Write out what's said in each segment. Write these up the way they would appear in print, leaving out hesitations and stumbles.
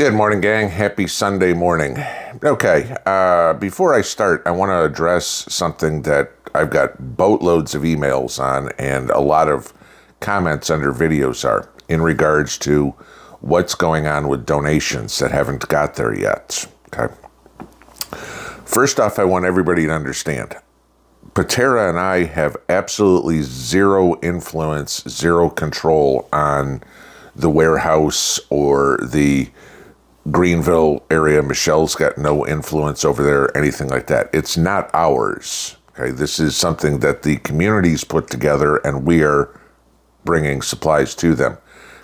Good morning, gang. Happy Sunday morning. Okay, before I start, I want to address something that I've got boatloads of emails on and a lot of comments under videos are in regards to what's going on with donations that haven't got there yet. Okay. First off, I want everybody to understand, Peta and I have absolutely zero influence, zero control on the warehouse or the Greenville area. Michelle's got no influence over there, anything like that. It's not ours. Okay, this is something that the community's put together, and we are bringing supplies to them.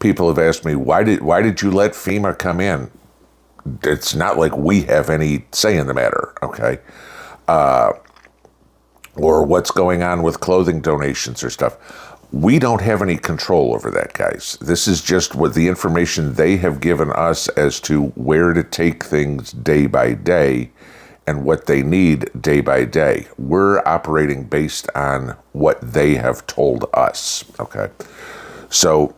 People have asked me, why did you let FEMA come in? It's not like we have any say in the matter. Okay, or what's going on with clothing donations or stuff. We don't have any control over that, guys. This is just what the information they have given us as to where to take things day by day and what they need day by day. We're operating based on what they have told us, okay? So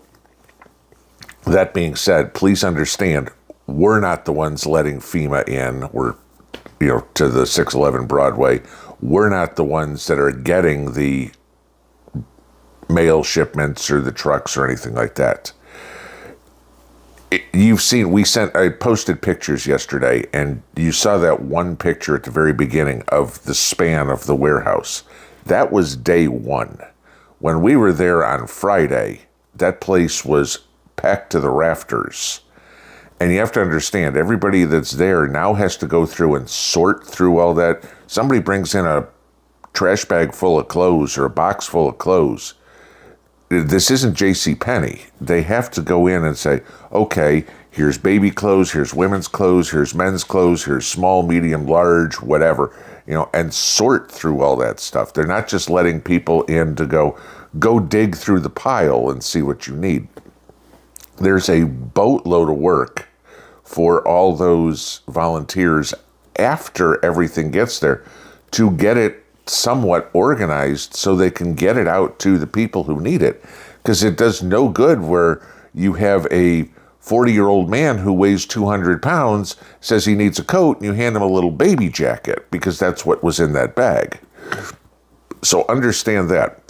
that being said, please understand, we're not the ones letting FEMA in. We're, to the 611 Broadway. We're not the ones that are getting the mail shipments or the trucks or anything like that. You've seen, I posted pictures yesterday, and you saw that one picture at the very beginning of the span of the warehouse. That was day one. When we were there on Friday, that place was packed to the rafters. And you have to understand, everybody that's there now has to go through and sort through all that. Somebody brings in a trash bag full of clothes or a box full of clothes. This isn't JCPenney. They have to go in and say, okay, here's baby clothes, here's women's clothes, here's men's clothes, here's small, medium, large, whatever, and sort through all that stuff. They're not just letting people in to go dig through the pile and see what you need. There's a boatload of work for all those volunteers after everything gets there to get it somewhat organized so they can get it out to the people who need it. Because it does no good where you have a 40-year-old man who weighs 200 pounds, says he needs a coat, and you hand him a little baby jacket because that's what was in that bag. So understand that.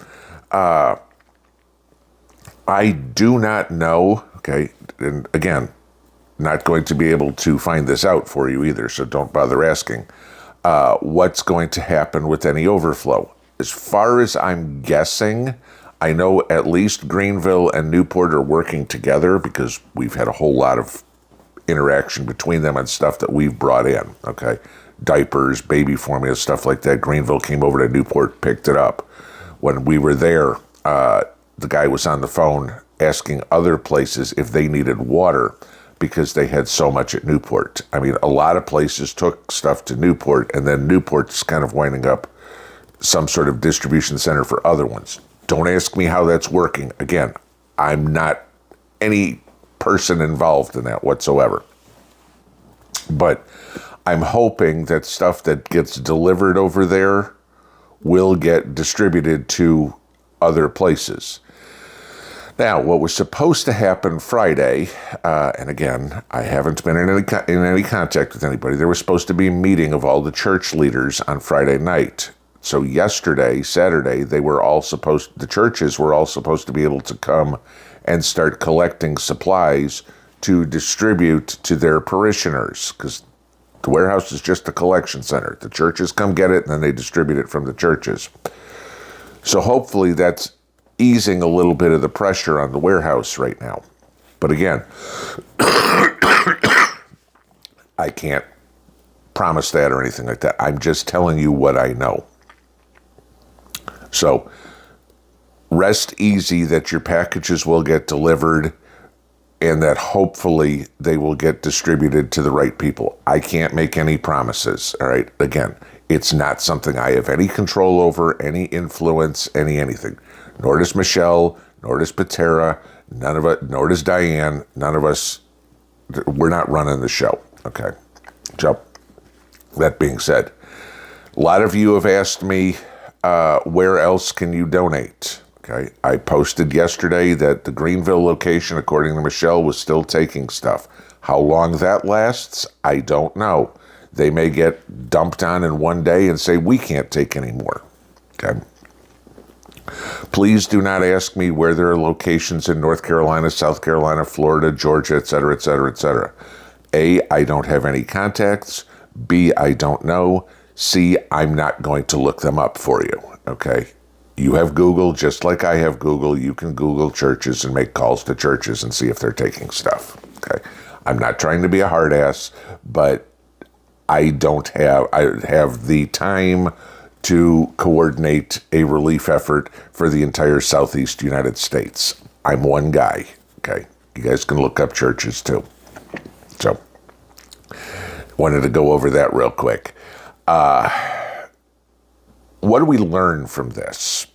I do not know, okay, and again, not going to be able to find this out for you either, so don't bother asking. What's going to happen with any overflow. As far as I'm guessing, I know at least Greenville and Newport are working together because we've had a whole lot of interaction between them and stuff that we've brought in, okay? Diapers, baby formula, stuff like that. Greenville came over to Newport, picked it up. When we were there, the guy was on the phone asking other places if they needed water because they had so much at Newport. I mean, a lot of places took stuff to Newport, and then Newport's kind of winding up some sort of distribution center for other ones. Don't ask me how that's working. Again, I'm not any person involved in that whatsoever. But I'm hoping that stuff that gets delivered over there will get distributed to other places. Now, what was supposed to happen Friday, and again, I haven't been in any contact with anybody. There was supposed to be a meeting of all the church leaders on Friday night. So yesterday, Saturday, the churches were all supposed to be able to come and start collecting supplies to distribute to their parishioners, because the warehouse is just a collection center. The churches come get it, and then they distribute it from the churches. So hopefully that's easing a little bit of the pressure on the warehouse right now. But again, I can't promise that or anything like that. I'm just telling you what I know. So rest easy that your packages will get delivered and that hopefully they will get distributed to the right people. I can't make any promises, all right? Again, it's not something I have any control over, any influence, anything. Nor does Michelle, nor does Peta, none of it, nor does Diane, none of us, we're not running the show, okay? So, that being said, a lot of you have asked me, where else can you donate? Okay, I posted yesterday that the Greenville location, according to Michelle, was still taking stuff. How long that lasts, I don't know. They may get dumped on in one day and say, we can't take any more. Okay. Please do not ask me where there are locations in North Carolina, South Carolina, Florida, Georgia, et cetera, et cetera, et cetera. A, I don't have any contacts. B, I don't know. C, I'm not going to look them up for you. Okay. You have Google, just like I have Google. You can Google churches and make calls to churches and see if they're taking stuff. Okay. I'm not trying to be a hard ass, but I have the time to coordinate a relief effort for the entire Southeast United States. I'm one guy. Okay. You guys can look up churches too. So, wanted to go over that real quick. What do we learn from this?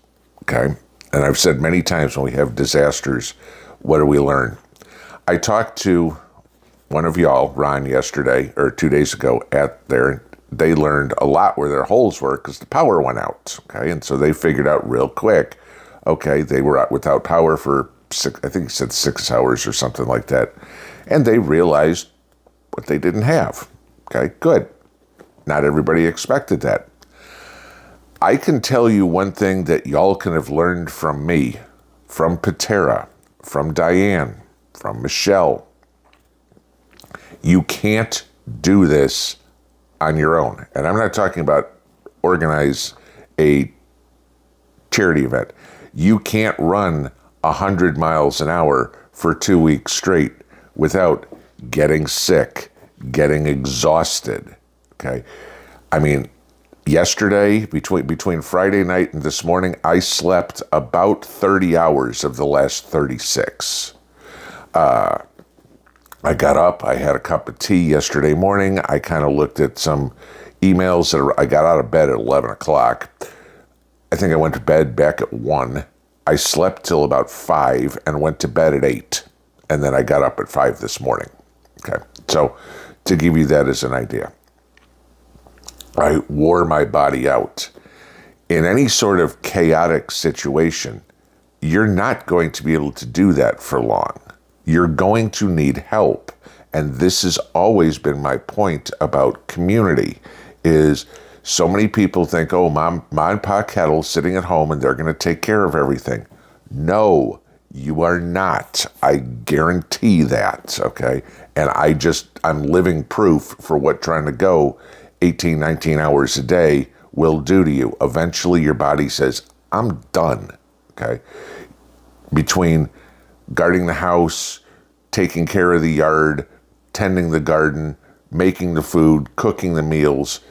Okay. And I've said many times when we have disasters, what do we learn? I talked to one of y'all, Ron, yesterday or 2 days ago at there. They learned a lot where their holes were because the power went out. Okay. And so they figured out real quick, okay, they were out without power for I think he said 6 hours or something like that. And they realized what they didn't have. Okay. Good. Not everybody expected that. I can tell you one thing that y'all can have learned from me, from Peta, from Diane, from Michelle. You can't do this on your own. And I'm not talking about organize a charity event. You can't run 100 miles an hour for 2 weeks straight without getting sick, getting exhausted. Okay. I mean, yesterday, between Friday night and this morning, I slept about 30 hours of the last 36. I got up, I had a cup of tea yesterday morning. I kind of looked at some emails. I got out of bed at 11 o'clock. I think I went to bed back at 1. I slept till about 5 and went to bed at 8. And then I got up at 5 this morning. Okay, so to give you that as an idea. I wore my body out. In any sort of chaotic situation, you're not going to be able to do that for long. You're going to need help. And this has always been my point about community, is so many people think, oh, mom and pop kettle sitting at home and they're going to take care of everything. No, you are not. I guarantee that, okay? And I'm living proof for what trying to go 18, 19 hours a day will do to you. Eventually your body says, I'm done, okay? Between guarding the house, taking care of the yard, tending the garden, making the food, cooking the meals,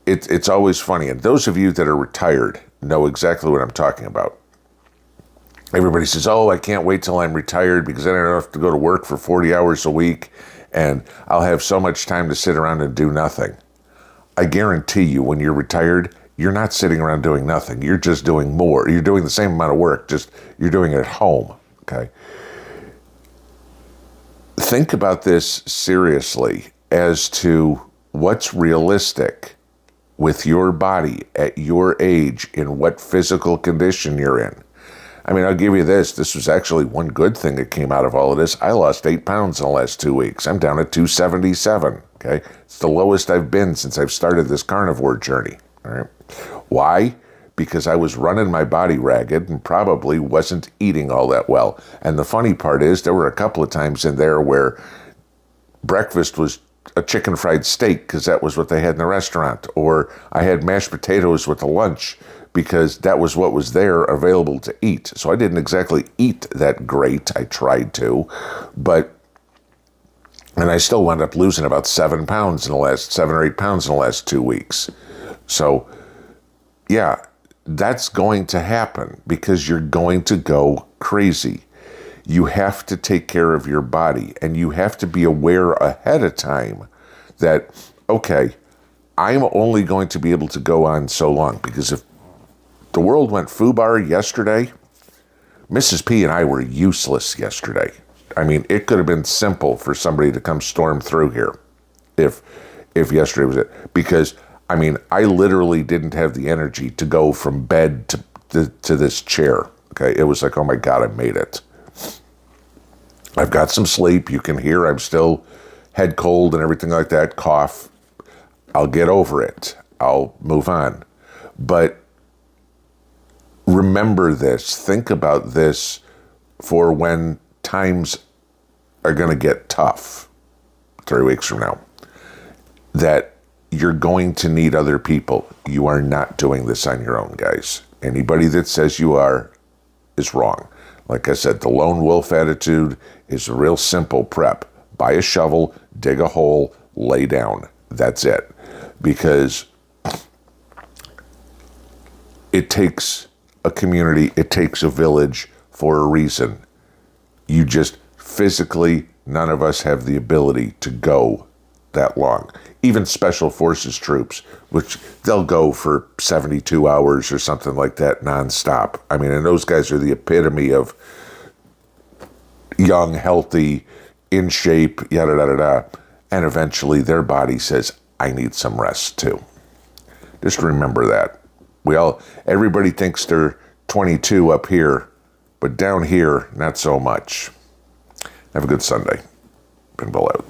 it's always funny. And those of you that are retired know exactly what I'm talking about. Everybody says, oh, I can't wait till I'm retired because then I don't have to go to work for 40 hours a week and I'll have so much time to sit around and do nothing. I guarantee you when you're retired, you're not sitting around doing nothing. You're just doing more. You're doing the same amount of work, just you're doing it at home, okay? Think about this seriously as to what's realistic with your body at your age, in what physical condition you're in. I mean, I'll give you this. This was actually one good thing that came out of all of this. I lost 8 pounds in the last 2 weeks. I'm down at 277, okay? It's the lowest I've been since I've started this carnivore journey, all right? Why? Because I was running my body ragged and probably wasn't eating all that well. And the funny part is there were a couple of times in there where breakfast was a chicken fried steak because that was what they had in the restaurant, or I had mashed potatoes with the lunch because that was what was there available to eat. So I didn't exactly eat that great. I tried to, and I still wound up losing about 7 or 8 pounds in the last 2 weeks. So yeah, that's going to happen because you're going to go crazy. You have to take care of your body, and you have to be aware ahead of time that, okay, I'm only going to be able to go on so long, because if the world went foobar yesterday, Mrs. P and I were useless yesterday. I mean, it could have been simple for somebody to come storm through here if yesterday was it. Because, I mean, I literally didn't have the energy to go from bed to this chair. Okay, it was like, oh my God, I made it. I've got some sleep. You can hear I'm still head cold and everything like that, cough. I'll get over it. I'll move on. But remember this. Think about this for when times are going to get tough 3 weeks from now. That you're going to need other people. You are not doing this on your own, guys. Anybody that says you are is wrong. Like I said, the lone wolf attitude is a real simple prep. Buy a shovel, dig a hole, lay down. That's it. Because it takes a community, it takes a village for a reason. You just physically, none of us have the ability to go that long. Even special forces troops, which they'll go for 72 hours or something like that nonstop. I mean, and those guys are the epitome of young, healthy, in shape, yada, yada, yada. And eventually their body says, I need some rest too. Just remember that. Everybody thinks they're 22 up here, but down here, not so much. Have a good Sunday. Pinball out.